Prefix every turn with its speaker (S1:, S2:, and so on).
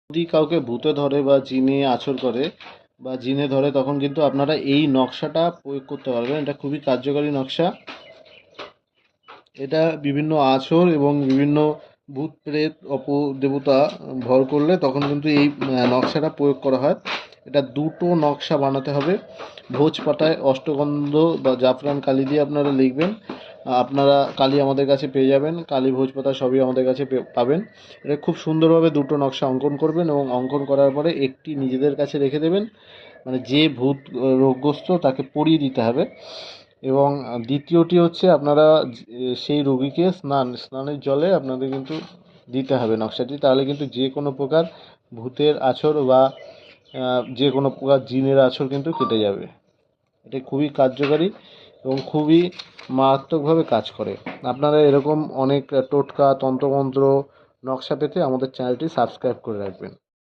S1: যদি কাউকে ভূতে ধরে বা জিনে আছর করে বা জিনে ধরে, তখন কিন্তু আপনারা এই নকশাটা প্রয়োগ করতে পারবেন। এটা খুবই কার্যকারী নকশা। এটা বিভিন্ন আছর এবং বিভিন্ন ভূত প্রেত অপদেবতা ভর করলে তখন কিন্তু এই নকশাটা প্রয়োগ করা হয়। এটা দুটো নকশা বানাতে হবে। ভোজ পাতায় অষ্টগন্ধ বা জাফরান কালি দিয়ে আপনারা লিখবেন। আপনারা কালি আমাদের কাছে পেয়ে যাবেন, কালি ভোজ পাতা সবই আমাদের কাছে পাবেন। এটা খুব সুন্দরভাবে দুটো নকশা অঙ্কন করবেন এবং অঙ্কন করার পরে একটি নিজেদের কাছে রেখে দেবেন। মানে যে ভূত রোগগ্রস্ত তাকে পরিয়ে দিতে হবে। এবং দ্বিতীয়টি হচ্ছে আপনারা সেই রোগীকে স্নানের জলে আপনাদের কিন্তু দিতে হবে নকশাটি। তাহলে কিন্তু যে কোনো প্রকার ভূতের আছর বা যে কোনো প্রকার জিনের আছর কিন্তু কেটে যাবে। এটা খুবই কার্যকারী এবং খুবই মারাত্মকভাবে কাজ করে। আপনারা এরকম অনেক টোটকা তন্ত্রমন্ত্র নকশা পেতে আমাদের চ্যানেলটি সাবস্ক্রাইব করে রাখবেন।